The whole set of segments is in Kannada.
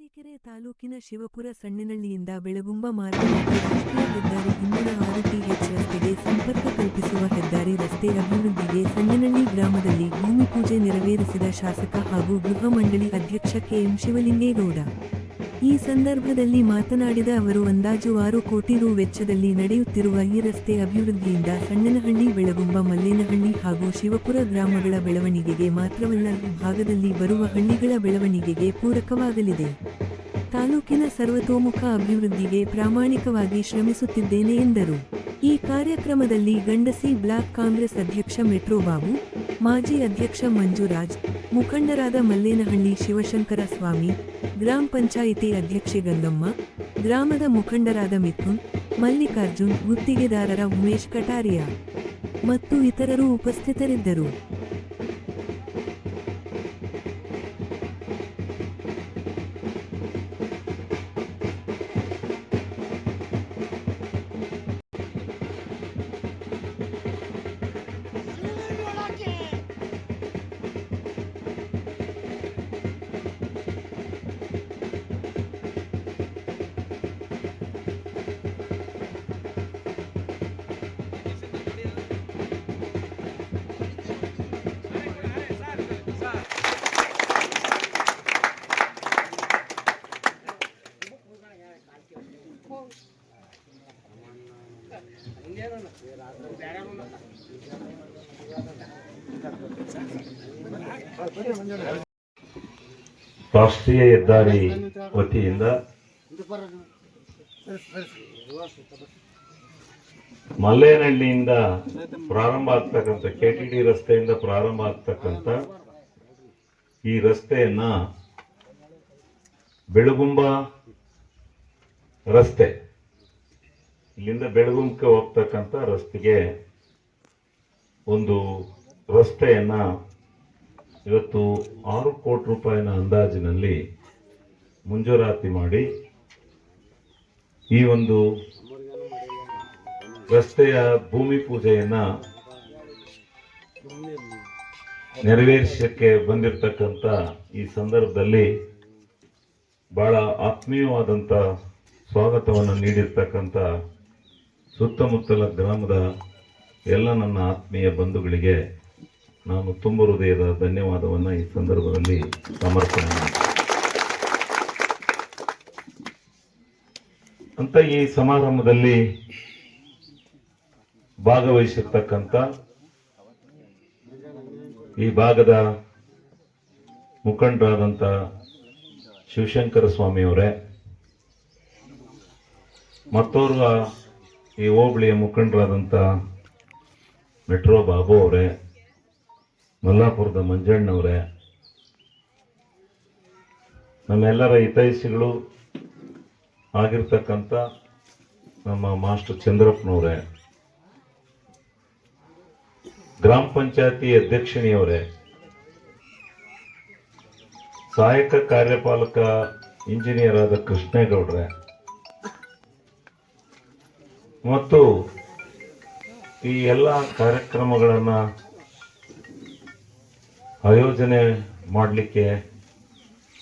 ತರೀಕೆರೆ ತಾಲೂಕಿನ ಶಿವಪುರ ಸಣ್ಣನಹಳ್ಳಿಯಿಂದ ಬೆಳಗುಂಬ ಮಾರ್ಗವಾಗಿ ರಾಷ್ಟ್ರೀಯ ಹೆದ್ದಾರಿ 206 ಟಿ.ಎಚ್. ರಸ್ತೆಗೆ ಸಂಪರ್ಕ ಕಲ್ಪಿಸುವ ಹೆದ್ದಾರಿ ರಸ್ತೆ ಅಭಿವೃದ್ಧಿಗೆ ಸಣ್ಣನಹಳ್ಳಿ ಗ್ರಾಮದಲ್ಲಿ ಭೂಮಿ ಪೂಜೆ ನೆರವೇರಿಸಿದ ಶಾಸಕ ಹಾಗೂ ಗೃಹ ಮಂಡಳಿ ಅಧ್ಯಕ್ಷ ಕೆ.ಎಂ. ಶಿವಲಿಂಗೇಗೌಡ. ಈ ಸಂದರ್ಭದಲ್ಲಿ ಮಾತನಾಡಿದ ಅವರು ಅಂದಾಜು 6 ಕೋಟಿ ರು ವೆಚ್ಚದಲ್ಲಿ ನಡೆಯುತ್ತಿರುವ ಈ ರಸ್ತೆ ಅಭಿವೃದ್ಧಿಯಿಂದ ಸಣ್ಣನಹಳ್ಳಿ, ಬೆಳಗುಂಬ, ಮಲ್ಲೇನಹಳ್ಳಿ ಹಾಗೂ ಶಿವಪುರ ಗ್ರಾಮಗಳ ಬೆಳವಣಿಗೆಗೆ ಮಾತ್ರವಲ್ಲ, ಈ ಭಾಗದಲ್ಲಿ ಬರುವ ಹಳ್ಳಿಗಳ ಬೆಳವಣಿಗೆಗೆ ಪೂರಕವಾಗಲಿದೆ. ತಾಲೂಕಿನ ಸರ್ವತೋಮುಖ ಅಭಿವೃದ್ಧಿಗೆ ಪ್ರಾಮಾಣಿಕವಾಗಿ ಶ್ರಮಿಸುತ್ತಿದ್ದೇನೆ ಎಂದರು. ಈ ಕಾರ್ಯಕ್ರಮದಲ್ಲಿ ಗಂಡಸಿ ಬ್ಲಾಕ್ ಕಾಂಗ್ರೆಸ್ ಅಧ್ಯಕ್ಷ ಮೆಟ್ರೋ ಬಾಬು, ಮಾಜಿ ಅಧ್ಯಕ್ಷ ಮಂಜುರಾಜ್, ಮುಖಂಡರಾದ ಮಲ್ಲೇನಹಳ್ಳಿ ಶಿವಶಂಕರ ಸ್ವಾಮಿ, ಗ್ರಾಮ ಪಂಚಾಯಿತಿ ಅಧ್ಯಕ್ಷೆ ಗಂಗಮ್ಮ, ಗ್ರಾಮದ ಮುಖಂಡರಾದ ಮಿಥುನ್, ಮಲ್ಲಿಕಾರ್ಜುನ್, ಗುತ್ತಿಗೆದಾರರ ಉಮೇಶ್ ಕಟಾರಿಯಾ ಮತ್ತು ಇತರರು ಉಪಸ್ಥಿತರಿದ್ದರು. ರಾಷ್ಟ್ರೀಯ ಹೆದ್ದಾರಿ ವತಿಯಿಂದ ಮಲ್ಲೇನಹಳ್ಳಿಯಿಂದ ಪ್ರಾರಂಭ ಆಗ್ತಕ್ಕಂಥ ಕೆಟಿಡಿ ರಸ್ತೆಯಿಂದ ಪ್ರಾರಂಭ ಆಗ್ತಕ್ಕಂಥ ಈ ರಸ್ತೆಯನ್ನ ಬೆಳಗುಂಬ ರಸ್ತೆ, ಇಲ್ಲಿಂದ ಬೆಳಗುಂಬಕ್ಕೆ ಹೋಗ್ತಕ್ಕಂಥ ರಸ್ತೆಗೆ ಒಂದು ರಸ್ತೆಯನ್ನ ಇವತ್ತು 6 ಕೋಟಿ ರೂಪಾಯಿನ ಅಂದಾಜಿನಲ್ಲಿ ಮಂಜೂರಾತಿ ಮಾಡಿ ಈ ಒಂದು ರಸ್ತೆಯ ಭೂಮಿ ಪೂಜೆಯನ್ನ ನೆರವೇರಿಸಕ್ಕೆ ಬಂದಿರತಕ್ಕಂಥ ಈ ಸಂದರ್ಭದಲ್ಲಿ ಬಹಳ ಆತ್ಮೀಯವಾದಂಥ ಸ್ವಾಗತವನ್ನು ನೀಡಿರ್ತಕ್ಕಂಥ ಸುತ್ತಮುತ್ತಲ ಗ್ರಾಮದ ಎಲ್ಲ ನನ್ನ ಆತ್ಮೀಯ ಬಂಧುಗಳಿಗೆ ನಾನು ತುಂಬ ಹೃದಯದ ಧನ್ಯವಾದವನ್ನು ಈ ಸಂದರ್ಭದಲ್ಲಿ ಸಮರ್ಪಣೆ ಮಾಡ್ತೀನಿ. ಅಂತ ಈ ಸಮಾರಂಭದಲ್ಲಿ ಭಾಗವಹಿಸಿರ್ತಕ್ಕಂಥ ಈ ಭಾಗದ ಮುಖಂಡರಾದಂಥ ಶಿವಶಂಕರ ಸ್ವಾಮಿಯವರೇ, ಮತ್ತೋರ್ವ ಈ ಹೋಬಳಿಯ ಮುಖಂಡರಾದಂಥ ಮೆಟ್ರೋ ಬಾಬು ಅವರೇ, ಮಲ್ಲಾಪುರದ ಮಂಜಣ್ಣವರೇ, ನಮ್ಮೆಲ್ಲರ ಹಿತೈಷಿಗಳು ಆಗಿರ್ತಕ್ಕಂಥ ನಮ್ಮ ಮಾಸ್ಟರ್ ಚಂದ್ರಪ್ಪನವರೇ, ಗ್ರಾಮ ಪಂಚಾಯತಿ ಅಧ್ಯಕ್ಷಣಿಯವರೇ, ಸಹಾಯಕ ಕಾರ್ಯಪಾಲಕ ಇಂಜಿನಿಯರ್ ಆದ ಕೃಷ್ಣೇಗೌಡ್ರೆ ಮತ್ತು ಈ ಎಲ್ಲ ಕಾರ್ಯಕ್ರಮಗಳನ್ನ ಆಯೋಜನೆ ಮಾಡಲಿಕ್ಕೆ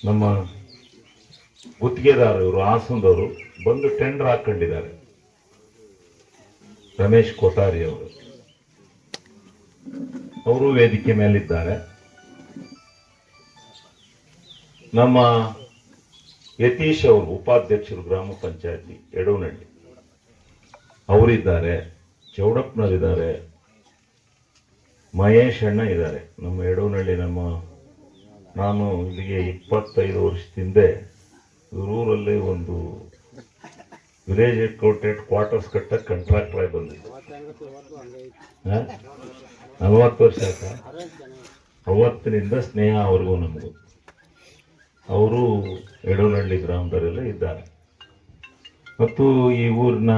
ನಮ್ಮ ಗುತ್ತಿಗೆದಾರರು ಹಾಸನದವರು ಬಂದು ಟೆಂಡರ್ ಹಾಕೊಂಡಿದ್ದಾರೆ. ರಮೇಶ್ ಕೊಠಾರಿ ಅವರು ವೇದಿಕೆ ಮೇಲಿದ್ದಾರೆ. ನಮ್ಮ ಯತೀಶ್ ಅವರು ಉಪಾಧ್ಯಕ್ಷರು ಗ್ರಾಮ ಪಂಚಾಯತಿ ಯಡೂನಹಳ್ಳಿ ಅವರಿದ್ದಾರೆ, ಚೌಡಪ್ಪನವರಿದ್ದಾರೆ, ಮಹೇಶ್ ಅಣ್ಣ ಇದ್ದಾರೆ. ನಮ್ಮ ಯಡೂನಹಳ್ಳಿ ನಾನು ಇಲ್ಲಿಗೆ 25 ವರ್ಷದಿಂದ ಊರಲ್ಲಿ ಒಂದು ವಿಲೇಜ್ ಹೆಡ್ಕ್ವಾರ್ಟರ್ ಕ್ವಾರ್ಟರ್ಸ್ ಕಟ್ಟಕ್ಕೆ ಕಾಂಟ್ರಾಕ್ಟರ್ ಆಗಿ ಬಂದಿದ್ದೆ. 40 ವರ್ಷ ಆಯ್ತ. ಅವತ್ತಿನಿಂದ ಸ್ನೇಹ ಅವ್ರಿಗೂ ನಮಗೂ. ಅವರು ಯಡೂನಹಳ್ಳಿ ಗ್ರಾಮದವರೆಲ್ಲ ಇದ್ದಾರೆ. ಮತ್ತು ಈ ಊರಿನ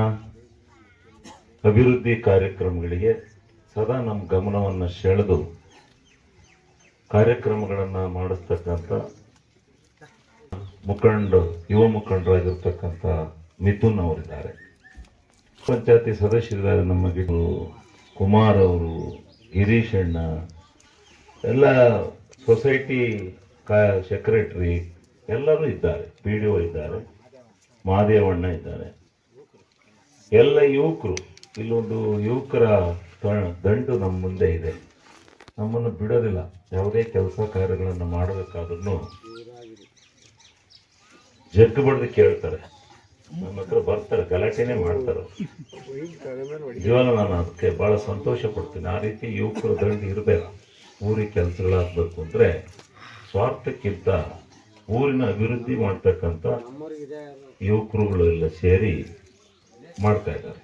ಅಭಿವೃದ್ಧಿ ಕಾರ್ಯಕ್ರಮಗಳಿಗೆ ಸದಾ ನಮ್ಮ ಗಮನವನ್ನು ಸೆಳೆದು ಕಾರ್ಯಕ್ರಮಗಳನ್ನು ಮಾಡಿಸ್ತಕ್ಕಂಥ ಯುವ ಮುಖಂಡರಾಗಿರ್ತಕ್ಕಂಥ ಮಿಥುನ್ ಅವರಿದ್ದಾರೆ. ಪಂಚಾಯತಿ ಸದಸ್ಯರಿದ್ದಾರೆ, ನಮ್ಮ ಕುಮಾರ್ ಅವರು, ಗಿರೀಶ್ ಅಣ್ಣ, ಎಲ್ಲ ಸೊಸೈಟಿ ಸೆಕ್ರೆಟರಿ, ಎಲ್ಲರೂ ಇದ್ದಾರೆ, PDO ಇದ್ದಾರೆ, ಮಹಾದೇವಣ್ಣ ಇದ್ದಾರೆ, ಎಲ್ಲ ಯುವಕರು. ಇಲ್ಲೊಂದು ಯುವಕರ ದಂಡು ನಮ್ಮ ಮುಂದೆ ಇದೆ, ನಮ್ಮನ್ನು ಬಿಡೋದಿಲ್ಲ. ಯಾವುದೇ ಕೆಲಸ ಕಾರ್ಯಗಳನ್ನು ಮಾಡಬೇಕಾದ್ರೂ ಜಗ್ಗು ಬಡ್ದು ಕೇಳ್ತಾರೆ, ನಮ್ಮ ಹತ್ರ ಬರ್ತಾರೆ, ಗಲಾಟೆನೇ ಮಾಡ್ತಾರೆ. ಜೀವನ ನಾನು ಅದಕ್ಕೆ ಬಹಳ ಸಂತೋಷ ಪಡ್ತೀನಿ. ಆ ರೀತಿ ಯುವಕರ ದಂಡು ಇರಬೇಕು. ಊರಿಗೆ ಕೆಲಸಗಳಾಗಬೇಕು ಅಂದರೆ ಸ್ವಾರ್ಥಕ್ಕಿಂತ ಊರಿನ ಅಭಿವೃದ್ಧಿ ಮಾಡ್ತಕ್ಕಂಥ ಯುವಕರುಗಳೆಲ್ಲ ಸೇರಿ ಮಾಡ್ತಾ ಇದ್ದಾರೆ.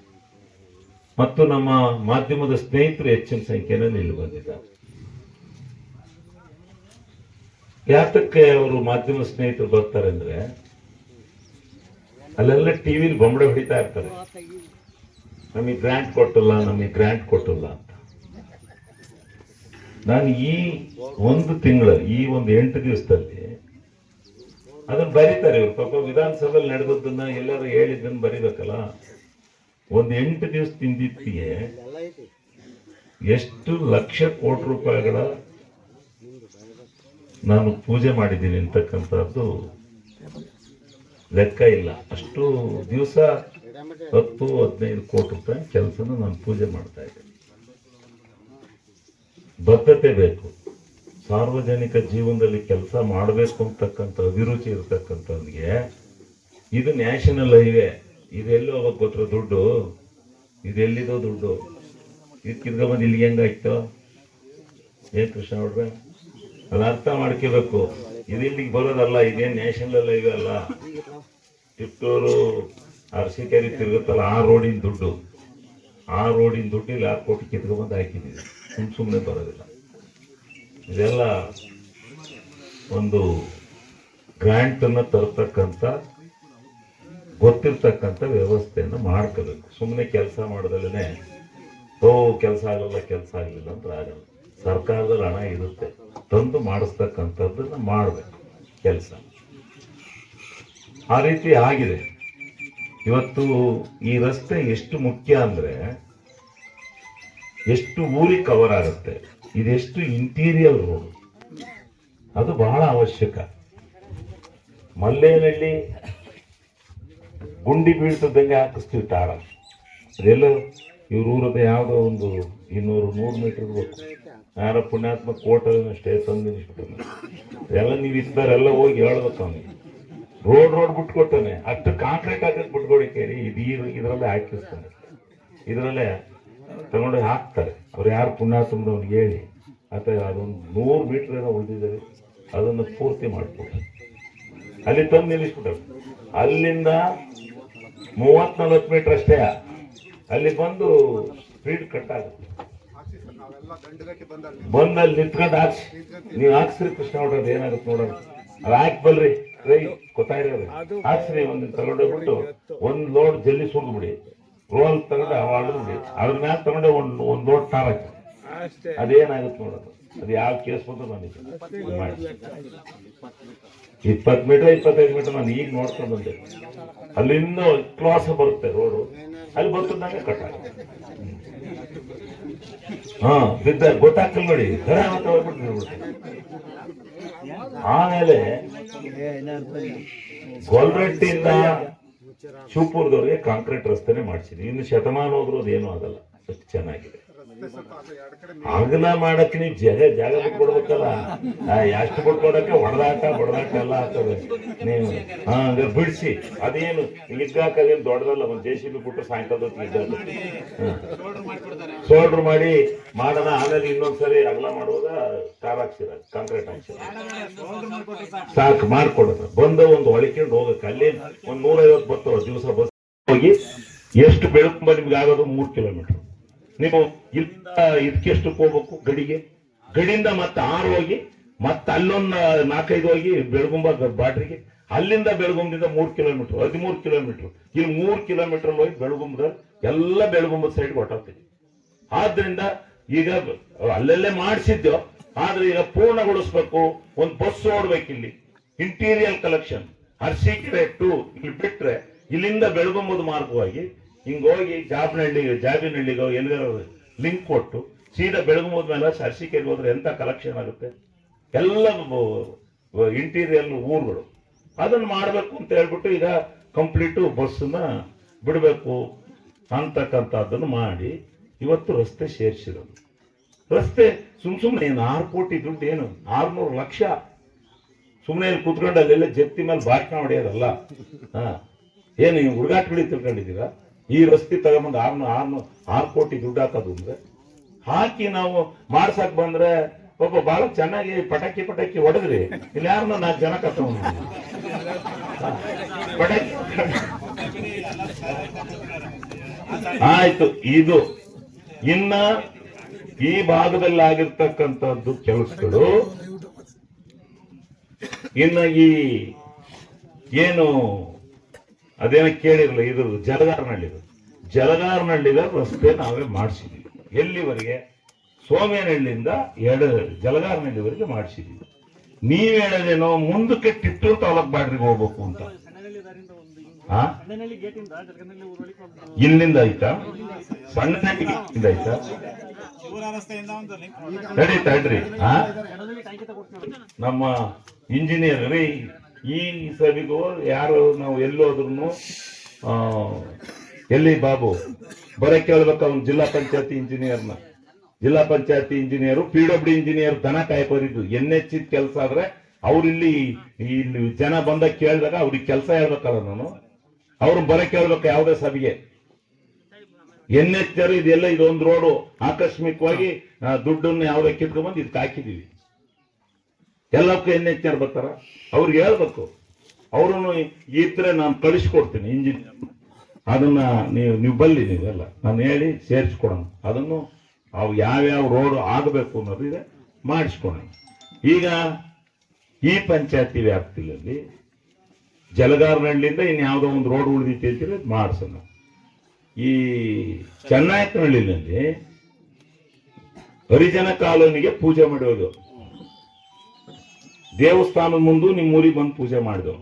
ಮತ್ತು ನಮ್ಮ ಮಾಧ್ಯಮದ ಸ್ನೇಹಿತರು ಹೆಚ್ಚಿನ ಸಂಖ್ಯೆಯಲ್ಲಿ ಇಲ್ಲಿ ಬಂದಿದ್ದಾರೆ. ಯಾತಕ್ಕೆ ಅವರು ಮಾಧ್ಯಮ ಸ್ನೇಹಿತರು ಬರ್ತಾರೆ ಅಂದ್ರೆ, ಅಲ್ಲೆಲ್ಲ ಟಿವಿಲಿ ಬೊಂಬಡೆ ಹೊಡಿತಾ ಇರ್ತಾರೆ, ನಮಗೆ ಗ್ರಾಂಟ್ ಕೊಟ್ಟಲ್ಲ, ನಮಗೆ ಗ್ರಾಂಟ್ ಕೊಟ್ಟಲ್ಲ ಅಂತ. ನಾನು ಈ ಒಂದು ತಿಂಗಳು, ಈ ಒಂದು 8 ದಿವಸದಲ್ಲಿ ಅದನ್ನ ಬರೀತಾರೆ ಇವ್ರು. ಪಾಪ ವಿಧಾನಸಭೆಯಲ್ಲಿ ನಡೆದದ್ದನ್ನ ಎಲ್ಲರೂ ಹೇಳಿದ್ದನ್ನು ಬರಿಬೇಕಲ್ಲ. ಒಂದು 8 ದಿವಸದಿಂದಿತ್ತಿಗೆ ಎಷ್ಟು ಲಕ್ಷ ಕೋಟಿ ರೂಪಾಯಿಗಳ ನಾನು ಪೂಜೆ ಮಾಡಿದ್ದೀನಿ ಅಂತಕ್ಕಂಥದ್ದು ಲೆಕ್ಕ ಇಲ್ಲ. ಅಷ್ಟು ದಿವಸ 10-15 ಕೋಟಿ ರೂಪಾಯಿ ಕೆಲಸನ ನಾನು ಪೂಜೆ ಮಾಡ್ತಾ ಇದ್ದೇನೆ. ಬದ್ಧತೆ ಬೇಕು. ಸಾರ್ವಜನಿಕ ಜೀವನದಲ್ಲಿ ಕೆಲಸ ಮಾಡಬೇಕು ಅಂತಕ್ಕಂಥ ಅಭಿರುಚಿ ಇರತಕ್ಕಂಥವ್ರಿಗೆ ಇದು ನ್ಯಾಷನಲ್ ಹೈವೇ. ಇದೆಲ್ಲೋ ಅವಾಗ ಗೊತ್ತಿರೋ ದುಡ್ಡು, ಇದೆಲ್ಲಿದೋ ದುಡ್ಡು, ಇದಕ್ಕಿದ್ದ ಬಂದು ಇಲ್ಲಿಗೆ ಹೆಂಗಾಯ್ತು? ಏನ್ ಕೃಷ್ಣ ನೋಡ್ರೆ, ಅದು ಅರ್ಥ ಮಾಡ್ಕೋಬೇಕು. ಇದು ಇಲ್ಲಿಗೆ ಬರೋದಲ್ಲ, ಇದೇನು ನ್ಯಾಷನಲ್ ಹೈವೇ ಅಲ್ಲ. ಟಿಪ್ಟೂರು ಅರಸೀಕೆರೆ ತಿರುಗುತ್ತಲ್ಲ, ಆ ರೋಡಿನ ದುಡ್ಡು ಇಲ್ಲಿ 6 ಕೋಟಿ ಕಿತ್ಕೊಂಡ್ಬಂದು ಹಾಕಿದ್ದೀವಿ. ಸುಮ್ಮನೆ ಬರೋದಿಲ್ಲ. ಇದೆಲ್ಲ ಒಂದು ಗ್ರಾಂಟ್ ಅನ್ನ ತರತಕ್ಕಂಥ ಗೊತ್ತಿರ್ತಕ್ಕಂಥ ವ್ಯವಸ್ಥೆಯನ್ನು ಮಾಡ್ಕೋಬೇಕು. ಸುಮ್ಮನೆ ಕೆಲಸ ಮಾಡೋದಲ್ಲೇ ಕೆಲಸ ಆಗಲಿಲ್ಲ ಅಂತ ಆಗಲ್ಲ. ಸರ್ಕಾರದಲ್ಲಿ ಹಣ ಇರುತ್ತೆ, ತಂದು ಮಾಡಿಸ್ತಕ್ಕಂಥದ್ದನ್ನ ಮಾಡಬೇಕು ಕೆಲಸ. ಆ ರೀತಿ ಆಗಿದೆ. ಇವತ್ತು ಈ ರಸ್ತೆ ಎಷ್ಟು ಮುಖ್ಯ ಅಂದ್ರೆ, ಎಷ್ಟು ಊರಿಗೆ ಕವರ್ ಆಗುತ್ತೆ, ಇದೆಷ್ಟು ಇಂಟೀರಿಯರ್ ರೋಡ್, ಅದು ಬಹಳ ಅವಶ್ಯಕ. ಮಲ್ಲೇನಹಳ್ಳಿ ಗುಂಡಿ ಬೀಳ್ತದಂಗೆ ಹಾಕಿಸ್ತೀವಿ ಟಾರ. ಅದೆಲ್ಲ ಇವ್ರ ಊರದ ಯಾವುದೋ ಒಂದು 200-100 ಮೀಟರ್ ಬೇಕು. ಯಾರ ಪುಣ್ಯಾತ್ಮ ಕೋಟಷ್ಟೇ ತಂದು ನಿಲ್ಲಿಸ್ಬಿಟ್ಟು ಎಲ್ಲ ನೀವು ಇದ್ದಾರೆಲ್ಲ ಹೋಗಿ ಹೇಳ್ಬೇಕು ಅವನಿಗೆ. ರೋಡ್ ಬಿಟ್ಕೊಟ್ಟಾನೆ, ಅಷ್ಟು ಕಾಂಕ್ರೀಟ್ ಹಾಕಕ್ಕೆ ಬಿಟ್ಕೊಡಿ ಕೇಳಿ. ಇದರಲ್ಲೇ ಹಾಕಿಸ್ತಾನೆ, ಇದರಲ್ಲೇ ತಗೊಂಡು ಹಾಕ್ತಾರೆ. ಅವ್ರು ಯಾರು ಪುಣ್ಯಾತ್ಮರು ಅವ್ನಿಗೆ ಹೇಳಿ, ಅಥವಾ ಅದೊಂದು 100 ಮೀಟರ್ ಏನೋ ಉಳಿದಿದ್ದಾರೆ, ಅದನ್ನು ಪೂರ್ತಿ ಮಾಡಿಕೊಟ್ಟು ಅಲ್ಲಿ ತಂದು ನಿಲ್ಲಿಸ್ಬಿಟ್ಟಾರೆ. ಅಲ್ಲಿಂದ 30-40 ಮೀಟರ್ ಅಷ್ಟೇ, ಅಲ್ಲಿ ಬಂದು ಸ್ಪೀಡ್ ಕಟ್ ಆಗುತ್ತೆ. ಬಂದಲ್ಲಿ ನಿಂತ್ಕೊಂಡು ಹಾಕ್ಸಿ, ನೀವು ಹಾಕ್ಸ್ರಿ ಕೃಷ್ಣ ನೋಡ್ರಿ ಏನಾಗುತ್ತೆ ನೋಡೋಣ. ಅದು ಹಾಕಿ ಬಲ್ರಿ ಗೊತ್ತಾಯಿರೋದು, ಹಾಕ್ಸ್ರಿ. ಒಂದು ತಗೊಂಡೋಗ್ಬಿಟ್ಟು ಒಂದು ಲೋಡ್ ಜಲ್ಲಿ ಸುರಿದ್ಬಿಡಿ, ರೋಲ್ ತಗೊಂಡು ಬಿಡಿ, ಅದ್ರ ಮ್ಯಾಲ ತಗೊಂಡೆ ಒಂದು ಲೋಡ್ ಟಾರ್ ಹಾಕಿ. ಅದೇನಾಗುತ್ತೆ ನೋಡೋದು. ಅದು ಯಾವ ಕೇಸ್ ಬಂದು ನನಗೆ 20 ಮೀಟರ್ 25 ಮೀಟರ್ ನಾನು ಈಗ ನೋಡ್ಕೊಂಡು ಬಂದೆ. ಅಲ್ಲಿಂದ ಕ್ಲಾಸ್ ಬರುತ್ತೆ ರೋಡು, ಅಲ್ಲಿ ಬರ್ತದಂಗೆ ಕಟ್ ಆಗುತ್ತೆ. ಬಿದ್ದ ಗೊತ್ತಾಗ್ತಲ್ಲ ನೋಡಿ, ದರ ಅಂತ ಹೋಗ್ಬಿಟ್ಟು. ಆಮೇಲೆ ಗೊಲ್ರಟ್ಟಿಯಿಂದ ಶಿವಪುರದವ್ರಿಗೆ ಕಾಂಕ್ರೀಟ್ ರಸ್ತೆನೆ ಮಾಡಿಸಿದ್ವಿ. ಇನ್ನು ಶತಮಾನ ಹೋದ್ರು ಅದೇನು ಆಗಲ್ಲ, ಅಷ್ಟು ಚೆನ್ನಾಗಿದೆ. ಅಗಲ ಮಾಡಕ್ಕೆ ನೀವು ಜಾಗ ಬಿಟ್ಕೊಡ್ಬೇಕಲ್ಲ. ಎಷ್ಟು ಬಿಟ್ಕೊಡಕ್ಕೆ ಹೊಡೆದಾಟ ಎಲ್ಲ ಆಗ್ತದೆ. ನೀವು ಬಿಡಿಸಿ ಅದೇನು ಇದ್ದಾಕದೇನು ದೊಡ್ಡದಲ್ಲ. ಒಂದು JCB ಬಿಟ್ಟು ಸಾಯಂಕಾಲದ ಸೋಲ್ಡ್ರ್ ಮಾಡಿ ಮಾಡೋಣ. ಆಮೇಲೆ ಇನ್ನೊಂದ್ಸರಿ ಅಗಲ ಮಾಡುವಾಗ ಟಾರ್ ಹಾಕ್ಸಿರ, ಕಾಂಕ್ರೀಟ್ ಹಾಕ್ಸಿರ, ಸಾಕು ಮಾಡ್ಕೊಡೋದು. ಬಂದ ಒಂದು ಒಳಕೊಂಡು ಹೋಗಕ್ಕೆ ಅಲ್ಲಿ ಒಂದು 150 ಬರ್ತಾವ ದಿವಸ ಬಸ್ ಹೋಗಿ. ಎಷ್ಟು ಬೆಳಕು ನಿಮ್ಗೆ ಆಗೋದು 3 ಕಿಲೋಮೀಟರ್. ನೀವು ಇಲ್ಲಿಂದ ಇದಕ್ಕೆಷ್ಟಕ್ಕೆ ಹೋಗ್ಬೇಕು, ಗಡಿಯಿಂದ ಮತ್ತೆ 6 ಹೋಗಿ, ಮತ್ತೆ ಅಲ್ಲೊಂದು 4-5 ಹೋಗಿ ಬೆಳಗುಂಬ ಬಾಟ್ರಿಗೆ. ಅಲ್ಲಿಂದ ಬೆಳಗುಂಬದಿಂದ 3 ಕಿಲೋಮೀಟರ್, 13 ಕಿಲೋಮೀಟರ್. ಇಲ್ಲಿ 3 ಕಿಲೋಮೀಟರ್ ಹೋಗಿ ಬೆಳಗುಂಬದಲ್ಲಿ ಎಲ್ಲ ಬೆಳಗುಂಬದ ಸೈಡ್ ಹೊಟ್ಟಾಗ್ತದೆ. ಆದ್ರಿಂದ ಈಗ ಅಲ್ಲೆಲ್ಲೇ ಮಾಡಿಸಿದ್ದೋ, ಆದ್ರೆ ಈಗ ಪೂರ್ಣಗೊಳಿಸ್ಬೇಕು. ಒಂದು ಬಸ್ ಓಡ್ಬೇಕು ಇಲ್ಲಿ, ಇಂಟೀರಿಯರ್ ಕಲೆಕ್ಷನ್ ಅರಸೀಕೆರೆ ಟು ಇಲ್ಲಿ ಬಿಟ್ರೆ, ಇಲ್ಲಿಂದ ಬೆಳಗುಂಬದ ಮಾರ್ಗವಾಗಿ ಹಿಂಗೋಗಿ ಜಾಬಿನಹಳ್ಳಿಗೋ ಎಲ್ಲಿಗಾರ ಲಿಂಕ್ ಕೊಟ್ಟು ಸೀದಾ ಬೆಳಗುಂಬದ ಮೇಲೆ ಅರಸೀಕೆರೆಗೆ ಹೋದ್ರೆ ಎಂತ ಕಲೆಕ್ಷನ್ ಆಗುತ್ತೆ. ಎಲ್ಲ ಇಂಟೀರಿಯರ್ ಊರುಗಳು ಅದನ್ನ ಮಾಡಬೇಕು ಅಂತ ಹೇಳ್ಬಿಟ್ಟು ಈಗ ಕಂಪ್ಲೀಟು ಬಸ್ಸನ್ನ ಬಿಡಬೇಕು ಅಂತಕ್ಕಂಥದ್ದನ್ನು ಮಾಡಿ ಇವತ್ತು ರಸ್ತೆ ಸೇರಿಸಿರೋದು. ರಸ್ತೆ ಸುಮ್ಮನೆ ಏನು 6 ಕೋಟಿ ದುಡ್ಡು ಏನು 600 ಲಕ್ಷ ಸುಮ್ಮನೆ ಕೂತ್ಕೊಂಡು ಅಲ್ಲೆಲ್ಲ ಜಪ್ತಿ ಮೇಲೆ ಭಾಷಣ ಹೊಡೆಯೋದಲ್ಲ. ಏನು ನೀವು ಹುಡುಗಾಟ ಬಿಡಿ ತಿಳ್ಕೊಂಡಿದ್ದೀರಾ? ಈ ರಸ್ತೆ ತಗೊಂಬಂದು 6 ಕೋಟಿ ದುಡ್ಡು ಹಾಕೋದು ಅಂದ್ರೆ ಹಾಕಿ ನಾವು ಮಾಡ್ಸಕ್ ಬಂದ್ರೆ ಪಾಪ ಬಹಳ ಚೆನ್ನಾಗಿ ಪಟಾಕಿ ಹೊಡೆದ್ರಿ. ಇಲ್ಲಿ ಯಾರನ್ನ 4 ಜನ ಕರ್ಕೊಂಡು ಪಟಾಕಿ ಆಯ್ತು. ಇದು ಇನ್ನ ಈ ಭಾಗದಲ್ಲಿ ಆಗಿರ್ತಕ್ಕಂಥದ್ದು ಕೆಲಸಗಳು. ಇನ್ನ ಈ ಏನು ಅದೇನ ಕೇಳಿರಲ್ಲ, ಇದು ಜಲಗಾರನಹಳ್ಳಿದ ರಸ್ತೆ ನಾವೇ ಮಾಡಿಸಿದ್ವಿ. ಎಲ್ಲಿವರೆಗೆ? ಸೋಮೇನಹಳ್ಳಿಯಿಂದ ಜಲಗಾರನಹಳ್ಳಿವರೆಗೆ ಮಾಡಿಸಿದ್ವಿ. ನೀವ್ ಹೇಳೋದೇನೋ ಮುಂದಕ್ಕೆ ಟಿಟ್ಟೂರು ತಾಲೂಕ್ ಬಾಡ್ರಿಗೆ ಹೋಗ್ಬೇಕು ಅಂತ. ಇಲ್ಲಿಂದ ಆಯ್ತಾ? ಸಣ್ಣನಹಳ್ಳಿಯಿಂದ ಆಯ್ತಾ? ತಡ್ರಿ ನಮ್ಮ ಇಂಜಿನಿಯರ್ ರೀ, ಈ ಸಭೆಗೂ ಯಾರು ನಾವು ಎಲ್ಲೋದ್ರು ಎಲ್ಲಿ ಬಾಬು ಬರಕ್ಕೆ ಹೇಳ್ಬೇಕು. ಅವ್ನು ಜಿಲ್ಲಾ ಪಂಚಾಯತಿ ಇಂಜಿನಿಯರು PWD ಇಂಜಿನಿಯರ್ ದನ ಕಾಯ್ಕೋರಿದ್ದು. NH ಕೆಲಸ ಆದ್ರೆ ಅವ್ರಿಲ್ಲಿ ಇಲ್ಲಿ ಜನ ಬಂದ ಕೇಳಿದಾಗ ಅವ್ರಿಗೆ ಕೆಲಸ ಹೇಳ್ಬೇಕಲ್ಲ ನಾನು. ಅವ್ರನ್ನ ಬರಕ್ಕೆ ಹೇಳ್ಬೇಕು ಯಾವುದೇ ಸಭೆಗೆ. NH ಇದೆಲ್ಲ ಇದೊಂದು ರೋಡು ಆಕಸ್ಮಿಕವಾಗಿ ದುಡ್ಡನ್ನು ಯಾವುದೇ ಕಿತ್ಕೊಂಡ್ಬಂದು ಇದಕ್ಕೆ ಹಾಕಿದೀವಿ. ಎಲ್ಲಕ್ಕೂ NH ಬರ್ತಾರ, ಅವ್ರಿಗೆ ಹೇಳ್ಬೇಕು. ಅವ್ರನ್ನು ಇದ್ರೆ ನಾನು ಕಳಿಸ್ಕೊಡ್ತೀನಿ ಇಂಜಿನಿಯರ್, ಅದನ್ನ ನೀವು ಬಲ್ಲಿ ನೀವೆಲ್ಲ ನಾನು ಹೇಳಿ ಸೇರಿಸ್ಕೊಡೋಣ. ಅದನ್ನು ಅವು ಯಾವ್ಯಾವ ರೋಡ್ ಆಗಬೇಕು ಅನ್ನೋದು ಇದೆ ಮಾಡಿಸ್ಕೊಡೋಣ. ಈಗ ಈ ಪಂಚಾಯತಿ ವ್ಯಾಪ್ತಿಯಲ್ಲಿ ಜಲಗಾರನಹಳ್ಳಿಯಿಂದ ಇನ್ಯಾವುದೋ ಒಂದು ರೋಡ್ ಉಳಿದೈತಿ ಅಂತೀರಿ, ಮಾಡಿಸೋಣ. ಈ ಚೆನ್ನಯ್ಯನಹಳ್ಳಿನಲ್ಲಿ ಹರಿಜನ ಕಾಲೋನಿಗೆ ಪೂಜೆ ಮಾಡೋದು. ದೇವಸ್ಥಾನದ ಮುಂದೆ ನಿಮ್ಮೂರಿಗೆ ಬಂದು ಪೂಜೆ ಮಾಡಿದೆವು.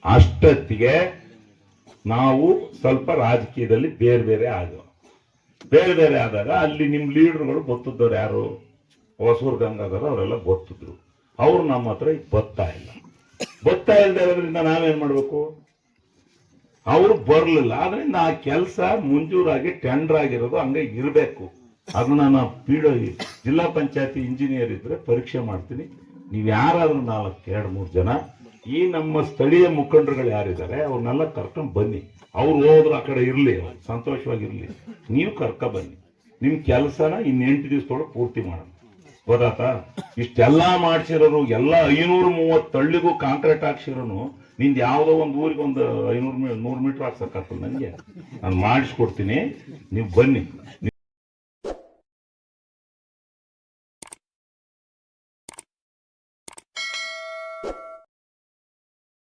ಅಷ್ಟೊತ್ತಿಗೆ ನಾವು ಸ್ವಲ್ಪ ರಾಜಕೀಯದಲ್ಲಿ ಬೇರೆ ಆದಾಗ ಅಲ್ಲಿ ನಿಮ್ ಲೀಡರ್ಗಳು ಗೊತ್ತಿದ್ದವ್ರು ಯಾರು? ಹೊಸೂರು ಗಂಗಾಧರ ಅವರೆಲ್ಲ ಗೊತ್ತಿದ್ರು. ಅವ್ರು ನಮ್ಮ ಹತ್ರ ಈಗ ಬರ್ತಾ ಇಲ್ಲದೆ ಇರೋದ್ರಿಂದ ನಾವೇನ್ ಮಾಡ್ಬೇಕು? ಅವ್ರು ಬರ್ಲಿಲ್ಲ. ಆದ್ರಿಂದ ಆ ಕೆಲಸ ಮಂಜೂರಾಗಿ ಟೆಂಡರ್ ಆಗಿರೋದು ಹಂಗೆ ಇರಬೇಕು. ಅದನ್ನ ನಾನು ಜಿಲ್ಲಾ ಪಂಚಾಯತಿ ಇಂಜಿನಿಯರ್ ಇದ್ರೆ ಪರೀಕ್ಷೆ ಮಾಡ್ತೀನಿ. ನೀವ್ ಯಾರಾದ್ರೂ 2-3 ಜನ ಈ ನಮ್ಮ ಸ್ಥಳೀಯ ಮುಖಂಡರುಗಳು ಯಾರಿದ್ದಾರೆ ಅವ್ರನ್ನೆಲ್ಲ ಕರ್ಕೊಂಡ್ ಬನ್ನಿ. ಅವ್ರು ಹೋದ್ರು ಆ ಕಡೆ ಇರ್ಲಿ, ಸಂತೋಷವಾಗಿರ್ಲಿ. ನೀವು ಬನ್ನಿ. ನಿಮ್ ಕೆಲಸನ ಇನ್ನು 8 ದಿವಸದೊಳಗೆ ಪೂರ್ತಿ ಮಾಡೋಣ. ಗೊತ್ತಾತಾ? ಇಷ್ಟೆಲ್ಲಾ ಮಾಡ್ಸಿರೋರು ಎಲ್ಲ 530 ಹಳ್ಳಿಗೂ ಕಾಂಕ್ರೀಟ್ ಹಾಕ್ಸಿರೋನು ನಿಂದ ಯಾವ್ದೋ ಒಂದು ಊರಿಗೆ ಒಂದು 500 100 ಮೀಟರ್ ಹಾಕ್ಸಕ್ಕಾಗ್ತದೆ. ನನಗೆ ನಾನು ಮಾಡಿಸ್ಕೊಡ್ತೀನಿ, ನೀವು ಬನ್ನಿ.